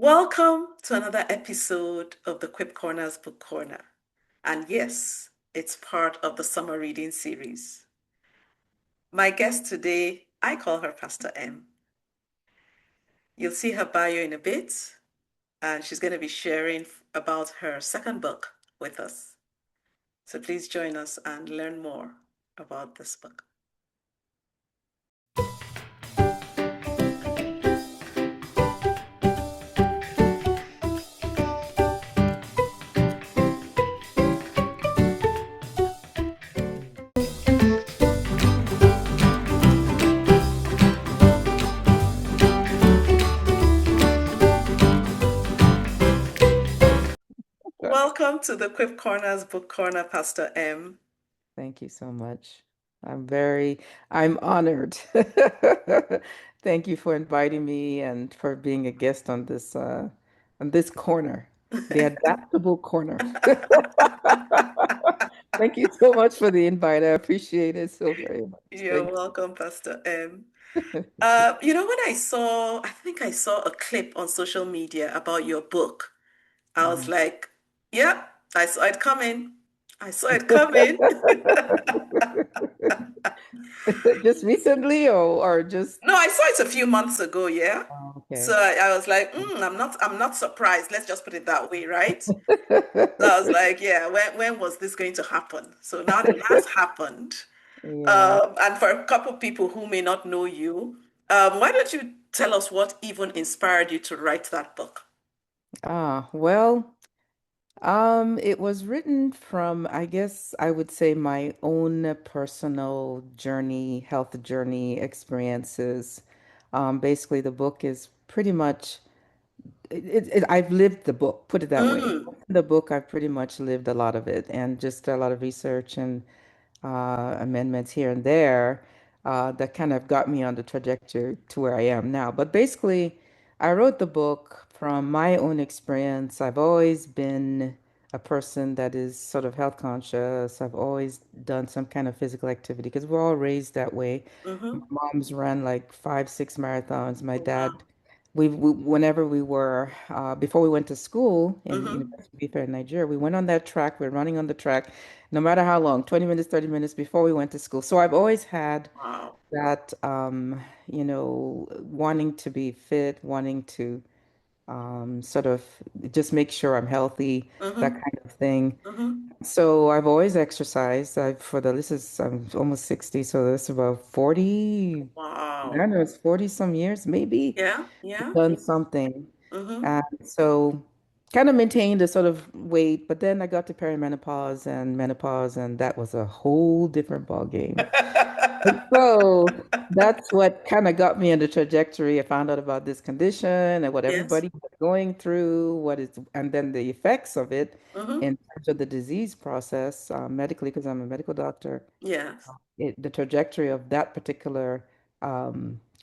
Welcome to another episode of the Quip Corners Book Corner. And yes, it's part of the summer reading series. My guest today, I call her Pastor M. You'll see her bio in a bit, and she's going to be sharing about her second book with us. So please join us and learn more about this book. Sure. Welcome to the Quip Corners Book Corner, Pastor M. Thank you so much. I'm honored. Thank you for inviting me and for being a guest on this corner, the adaptable corner. Thank you so much for the invite. I appreciate it so very much. You're Thank welcome, Pastor M. you. Thank you. When I think I saw a clip on social media about your book. I was Mhm. like, yeah, I saw it coming. I saw it coming. Just recently or just No, I saw it a few months ago, yeah. So okay. I was like, I'm not surprised. Let's just put it that way, right? So I was like, yeah, when was this going to happen? So now it has happened. Yeah. And for a couple people who may not know you, why don't you tell us what even inspired you to write that book? Well. It was written from, I guess I would say, my own personal journey, health journey experiences. Basically, the book is pretty much, I've lived the book, put it that way. Mm, The book, I've pretty much lived a lot of it and just a lot of research and amendments here and there that kind of got me on the trajectory to where I am now. But basically, I wrote the book from my own experience. I've always been a person that is sort of health conscious. I've always done some kind of physical activity because we're all raised that way. My mm-hmm. mom's ran like 5, 6 marathons. My Oh, dad, wow. whenever we were, before we went to school in Mm-hmm. University of Ife in Nigeria, we went on that track. We're running on the track no matter how long, 20 minutes, 30 minutes before we went to school. So I've always had Wow. that, wanting to be fit, wanting to sort of just make sure I'm healthy, that Mm-hmm. kind of thing. Mm-hmm. So I've always exercised. I'm almost 60, so this is about 40, I Wow. don't know, it's 40 some years, maybe Yeah, yeah. done something. Mm-hmm. And so kind of maintained a sort of weight, but then I got to perimenopause and menopause, and that was a whole different ball game. So that's what kind of got me on the trajectory. I found out about this condition and what Yes. everybody was going through, and then the effects of it Mm-hmm. in terms of the disease process, medically, because I'm a medical doctor. Yes. The trajectory of that particular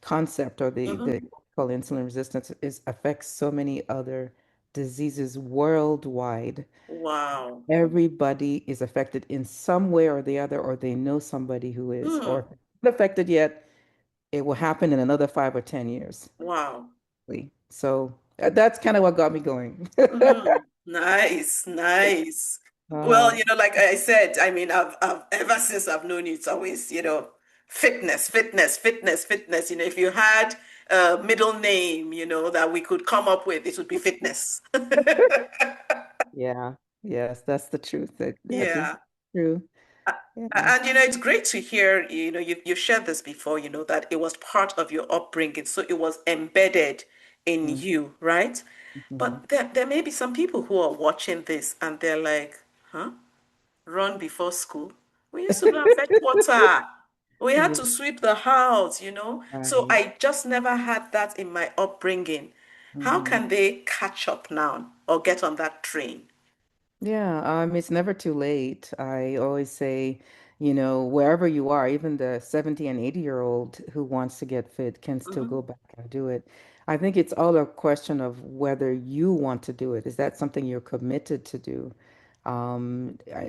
concept or the Mm-hmm. called insulin resistance is affects so many other diseases worldwide. Wow. Everybody is affected in some way or the other, or they know somebody who is, or Mm. if not affected yet, it will happen in another 5 or 10 years. Wow. So that's kind of what got me going. Mm. Nice, nice. Well, Uh, like I said, I mean, I've ever since I've known you, it's always, fitness, fitness, fitness, fitness. If you had a middle name, that we could come up with, it would be fitness. yeah, yes, that's the truth. That is Yeah. true. A- Yeah. And it's great to hear, you've shared this before, that it was part of your upbringing, so it was embedded in you, right? Mhm. But there may be some people who are watching this and they're like, huh? Run before school. We used to go and fetch water. We had Yeah, to sweep the house. So right. I just never had that in my upbringing. How Mhm. can they catch up now or get on that train? Yeah, it's never too late. I always say, wherever you are, even the 70 and 80-year-old who wants to get fit can still Hmm. go back and do it. I think it's all a question of whether you want to do it. Is that something you're committed to do?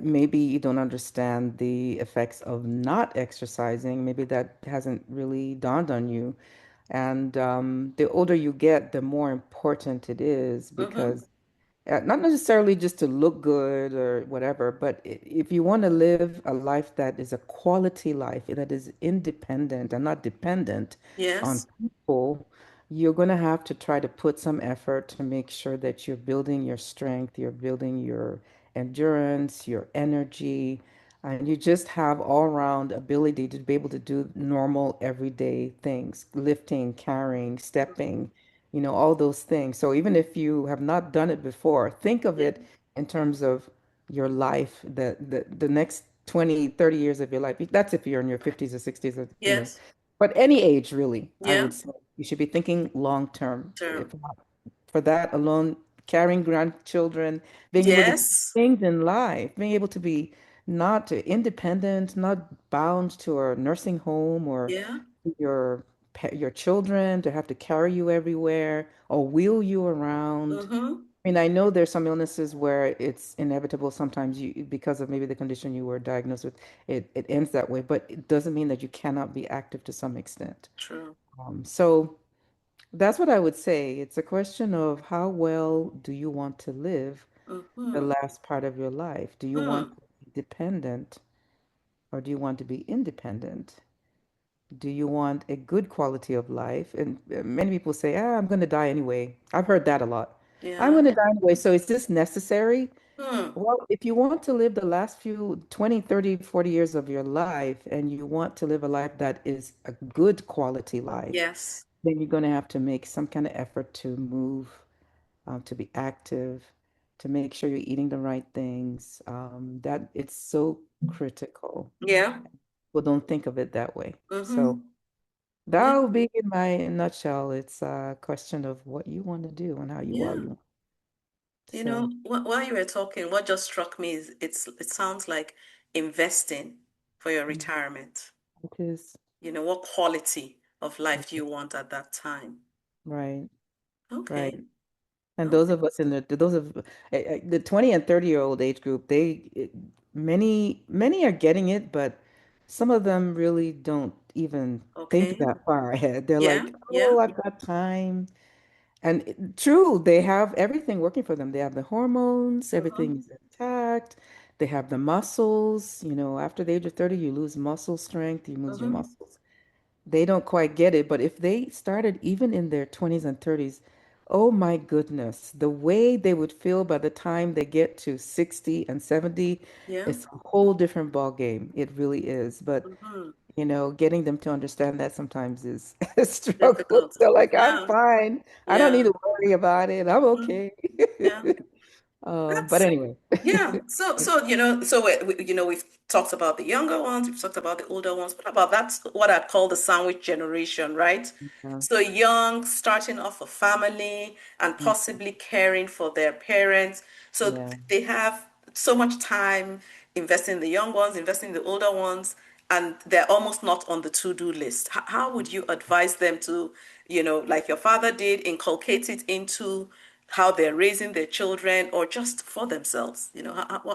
Maybe you don't understand the effects of not exercising. Maybe that hasn't really dawned on you. And the older you get, the more important it is Mm-hmm. because not necessarily just to look good or whatever, but if you want to live a life that is a quality life, that is independent and not dependent on Yes. people, you're going to have to try to put some effort to make sure that you're building your strength, you're building your endurance, your energy, and you just have all-round ability to be able to do normal everyday things, lifting, carrying, stepping, all those things. So even if you have not done it before, think of Yeah. it in terms of your life, the next 20, 30 years of your life. That's if you're in your 50s or 60s or. Yes. But any age really, I Yeah. would say you should be thinking long term. Term. If not for that alone, carrying grandchildren, being able to do Yes. things in life, being able to be not independent, not bound to a nursing home or Yeah. your your children to have to carry you everywhere or wheel you around. Mm-hmm. I mean, I know there's some illnesses where it's inevitable sometimes you because of maybe the condition you were diagnosed with, it ends that way, but it doesn't mean that you cannot be active to some extent. True. So that's what I would say. It's a question of how well do you want to live the Mm-hmm. last part of your life? Do you want Hmm. to be dependent or do you want to be independent? Do you want a good quality of life? And many people say, I'm going to die anyway. I've heard that a lot. I'm Yeah. going to die anyway. So is this necessary? Hmm. Well, if you want to live the last few 20, 30, 40 years of your life and you want to live a life that is a good quality life, Yes. then you're going to have to make some kind of effort to move, to be active, to make sure you're eating the right things. That it's so critical. Yeah. People don't think of it that way. So Mm-hmm. that Yeah. would be in my nutshell. It's a question of what you want to do and how you well Yeah. you want. You So know, while you were talking, what just struck me is it sounds like investing for your mm, retirement. it is What quality of life do you want at that time? right, right. Okay. And those Okay. of us in those of the 20 and 30-year-old age group, many are getting it, but some of them really don't even think Okay. that far ahead. They're Yeah. like, Yeah. oh, I've got time. And true, they have everything working for them. They have the hormones, everything Mm-hmm. is intact. They have the muscles. After the age of 30, you lose muscle strength, you lose your Mm-hmm. muscles. They don't quite get it, but if they started even in their 20s and 30s, oh my goodness, the way they would feel by the time they get to 60 and 70, Yeah. it's a whole different ball game. It really is. But Mm-hmm. getting them to understand that sometimes is a struggle. Difficult. They're like, I'm Yeah. fine. I don't need Yeah. to worry about it. I'm Mhm. okay. Yeah. But That's anyway. Yeah. So we've talked about the younger ones, we've talked about the older ones. What about that's what I'd call the sandwich generation, right? Yeah. So young, starting off a family and Mm, possibly caring for their parents. So yeah. they have so much time investing in the young ones, investing in the older ones, and they're almost not on the to-do list. How would you advise them to, like your father did, inculcate it into how they're raising their children or just for themselves?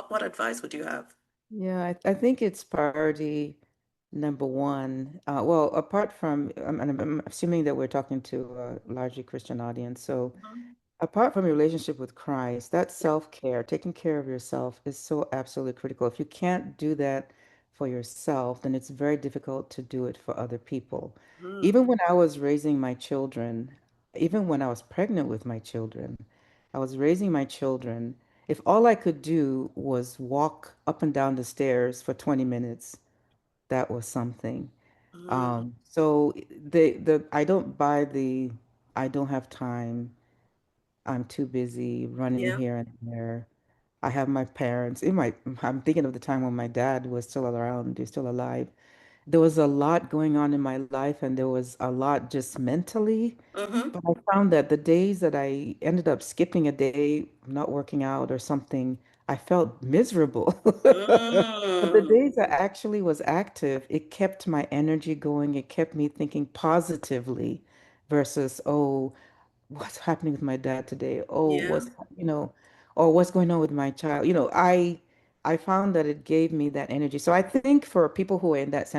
What advice would you have? Yeah, I think it's priority number one. Well, apart from, and I'm assuming that we're talking to a largely Christian audience. So, Mhm. apart from your relationship with Christ, that Yeah. self-care, taking care of yourself is so absolutely critical. If you can't do that for yourself, then it's very difficult to do it for other people. Mhm. Even when I was raising my children, even when I was pregnant with my children, I was raising my children. If all I could do was walk up and down the stairs for 20 minutes, that was something. Mhm. So I don't buy the I don't have time. I'm too busy running Yeah. here and there. I have my parents. I'm thinking of the time when my dad was still around, he's still alive. There was a lot going on in my life, and there was a lot just mentally. Mm-hmm. But I found that the days that I ended up skipping a day, not working out or something, I felt miserable. But the Mm. days I actually was active, it kept my energy going. It kept me thinking positively versus, oh, what's happening with my dad today? Oh, Yeah. or what's going on with my child? I found that it gave me that energy. So I think for people who are in that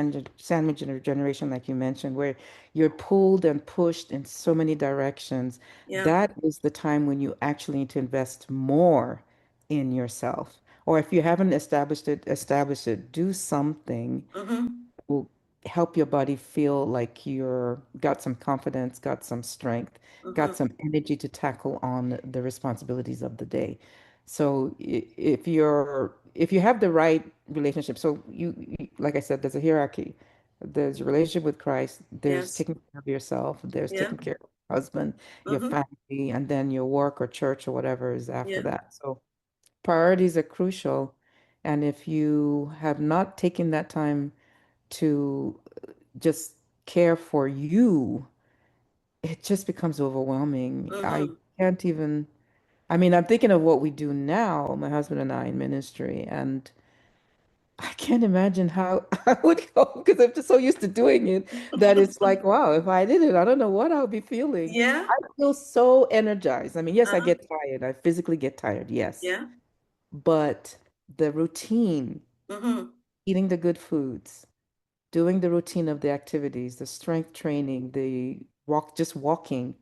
generation, like you mentioned, where you're pulled and pushed in so many directions, Yeah. that is the time when you actually need to invest more in yourself. Or if you haven't established it, establish it. Do something Mm-hmm. will help your body feel like you're got some confidence, got some strength, got Mm-hmm. some energy to tackle on the responsibilities of the day. So if you have the right relationship, so like I said, there's a hierarchy. There's your relationship with Christ, there's Yes. taking care of yourself, there's Yeah. taking care of your husband, your Mm-hmm. family, and then your work or church or whatever is after Yeah. that. So priorities are crucial. And if you have not taken that time to just care for you, it just becomes overwhelming. I Mm-hmm. can't even, I mean, I'm thinking of what we do now, my husband and I in ministry, and I can't imagine how I would go because I'm just so used to doing it that it's like, wow, if I did it, I don't know what I would be feeling. Yeah. I feel so energized. I mean, yes, I Uh-huh. get tired. I physically get tired, yes. Yeah. But the routine, Mm-hmm. eating the good foods, doing the routine of the activities, the strength training, the just walking,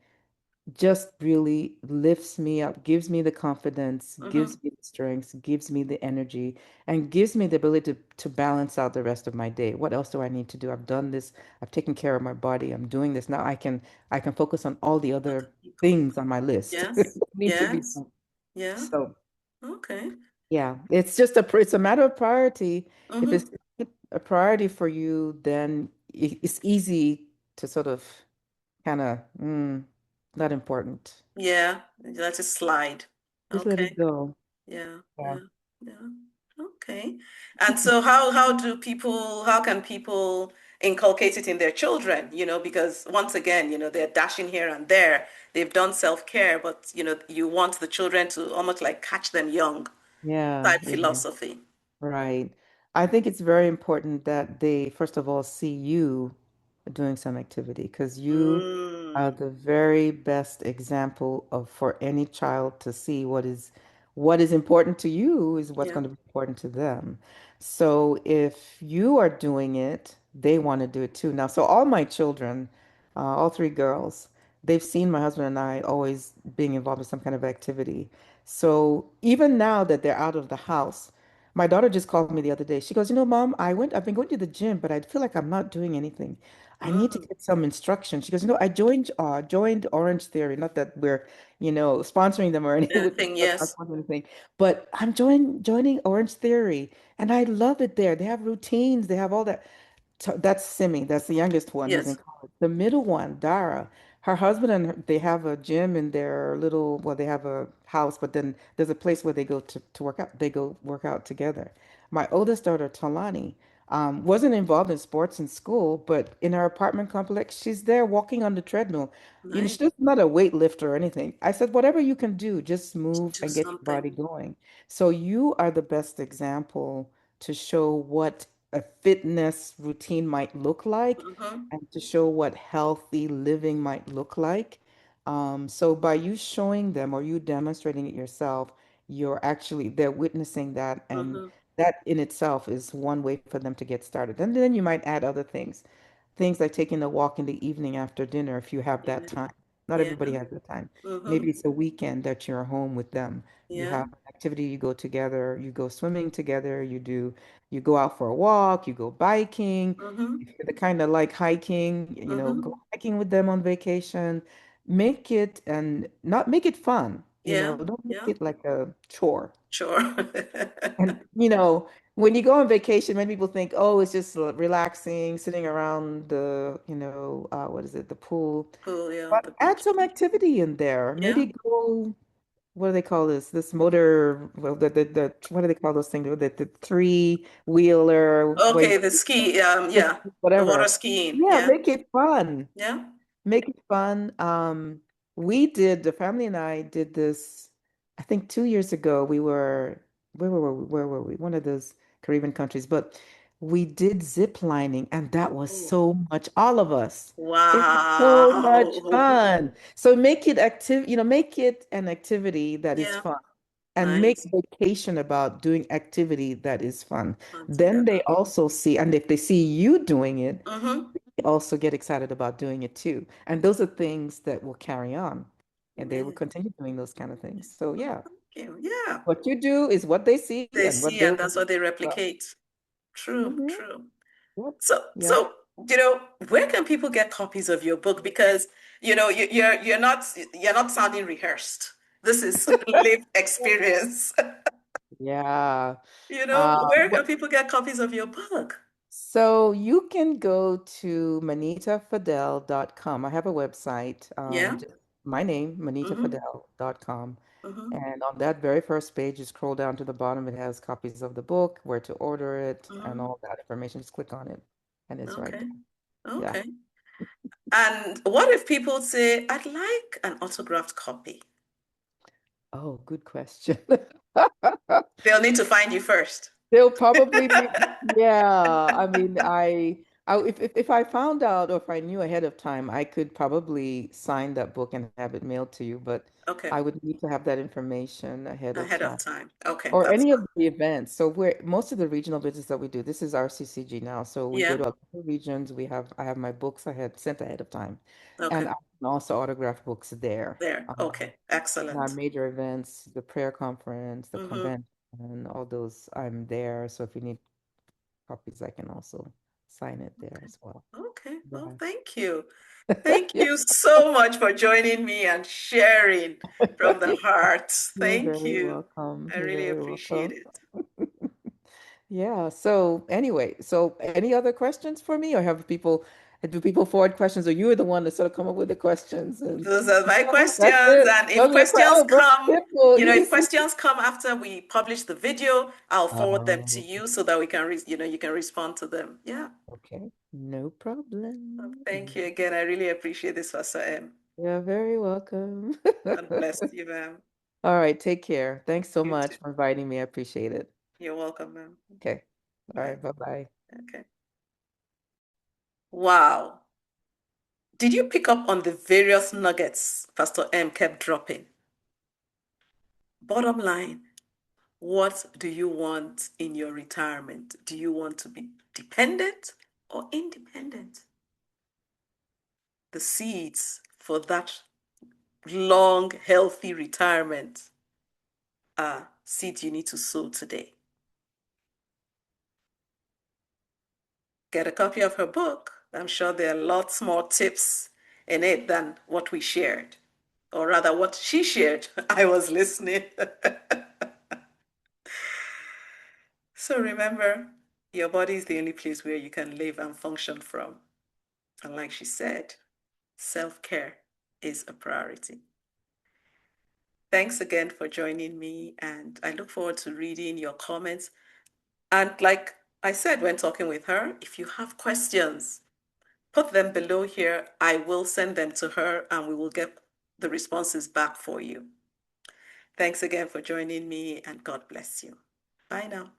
just really lifts me up, gives me the confidence, Mm-hmm. gives me the strength, gives me the energy, and gives me the ability to balance out the rest of my day. What else do I need to do? I've done this, I've taken care of my body, I'm doing this. Now I can focus on all the Other other people. things on my list that Yes. need to be Yes. done. Yeah. So Okay. yeah, it's just it's a matter of priority. If it's Mm-hmm. a priority for you, then it's easy to sort of kind of, not important. Yeah. Let it slide. Just let Okay. it go. Yeah. Yeah. Yeah. Yeah. Okay. And so how can people inculcate it in their children, because once again, they're dashing here and there. They've done self-care, but you want the children to almost like catch them young Yeah, type yeah. philosophy. Right. I think it's very important that they, first of all, see you doing some activity because you are Mm, the very best example of for any child to see what is important to you is what's yeah. going to be important to them. So if you are doing it, they want to do it too. Now, so all my children, all three girls, they've seen my husband and I always being involved in some kind of activity. So even now that they're out of the house, my daughter just called me the other day. She goes, Mom, I've been going to the gym, but I feel like I'm not doing anything. I need to Mm, get some instruction. She goes, I joined Orange Theory. Not that we're, sponsoring them or anything with anything, us not yes. sponsoring anything, but I'm joining Orange Theory, and I love it there. They have routines, they have all that. That's Simi. That's the youngest one who's in Yes. college. The middle one, Dara, her husband and they have a gym in their little, well, they have a house, but then there's a place where they go to work out. They go work out together. My oldest daughter, Talani, wasn't involved in sports in school, but in her apartment complex, she's there walking on the treadmill. Nice. She's not a weightlifter or anything. I said, whatever you can do, just move Do and get your something. body going. So you are the best example to show what a fitness routine might look like Mm-hmm. and to show what healthy living might look like. So by you showing them or you demonstrating it yourself, they're witnessing that, and Mm-hmm. that in itself is one way for them to get started. And then you might add other things, things like taking a walk in the evening after dinner if you have that Yeah. time. Not Yeah. everybody has the time. Mm-hmm. Maybe it's a weekend that you're home with them. You Yeah. have an activity, you go together, you go swimming together, you go out for a walk, you go biking. Mm-hmm. If you're the kind of like hiking, go Mm-hmm. hiking with them on vacation. Make it and not make it fun, Yeah. don't make Yeah. it like a chore. Sure. And when you go on vacation, many people think, oh, it's just relaxing, sitting around what is it, the pool. Cool. Yeah. But The add beach. some activity in there. Yeah. Maybe go, what do they call this? This motor, well, what do they call those things? The three-wheeler, where Okay. The ski. just Yeah. The water whatever. skiing. Yeah, Yeah. make it fun. Yeah. Make it fun. The family and I did this, I think 2 years ago. Where were we? One of those Caribbean countries, but we did zip lining, and that was Oh. so much, all of us. It was so much Wow. fun. So make it make it an activity that is Yeah. fun. and make Nice. vacation about doing activity that is fun. Fun Then they together. also see, and if they see you doing it, Mm-hmm. they also get excited about doing it too. And those are things that will carry on and they will Amazing. continue doing those kind of things. So Oh, yeah, thank you. Yeah. what you do is what they see They and what see they and will that's do. what they Well, replicate. True, hmm. true. Yep, So, yep. so, where can people get copies of your book? Because, you're not sounding rehearsed. This is lived experience. Yeah. Where can But people get copies of your book? so you can go to manitafadel.com. I have a website, Yeah. just my name, Mm-hmm. manitafadel.com. Mm-hmm. And on that very first page, you scroll down to the bottom, it has copies of the book, where to order it, and Mm-hmm. all that information. Just click on it, and it's right Okay. there. Yeah. Okay. And what if people say, I'd like an autographed copy? Oh, good question. They'll need to find you first. They'll probably need, yeah. I mean, if I found out or if I knew ahead of time, I could probably sign that book and have it mailed to you, but Okay. I would need to have that information ahead of Ahead of time. time. Okay, Or that's any of fine. the events. So we're most of the regional visits that we do, this is our CCG now. So we go Yeah. to other regions. I have my books I had sent ahead of time. And Okay. I can also autograph books there. There. Okay. And our Excellent. major events, the prayer conference, the Mm-hmm. convention, all those, I'm there. So if you need copies, I can also sign it there Okay. as well. Okay. Well, Yeah. thank you. Thank Yeah. you so much for joining me and sharing from the heart. You're Thank very you. welcome. I You're really very appreciate welcome. it. Yeah. So anyway, so any other questions for me, or do people forward questions, or you are the one to sort of come up with the questions? And Those are my no, that's questions. it. And if Those are your questions oh, very come, simple, if easy. questions come after we publish the video, I'll forward them to Oh, you so that we can, you can respond to them. Yeah. okay. No Well, problem. thank you again. I really appreciate this, Pastor M. You're very welcome. God bless you, ma'am. All right. Take care. Thanks so You too. much for inviting me. I appreciate it. You're welcome, ma'am. Okay. All Bye. right. Bye-bye. Okay. Wow. Did you pick up on the various nuggets Pastor M kept dropping? Bottom line, what do you want in your retirement? Do you want to be dependent or independent? The seeds for that long, healthy retirement are seeds you need to sow today. Get a copy of her book. I'm sure there are lots more tips in it than what we shared, or rather, what she shared. I was listening. So remember, your body is the only place where you can live and function from. And like she said, self-care is a priority. Thanks again for joining me, and I look forward to reading your comments. And like I said when talking with her, if you have questions, put them below here. I will send them to her and we will get the responses back for you. Thanks again for joining me, and God bless you. Bye now.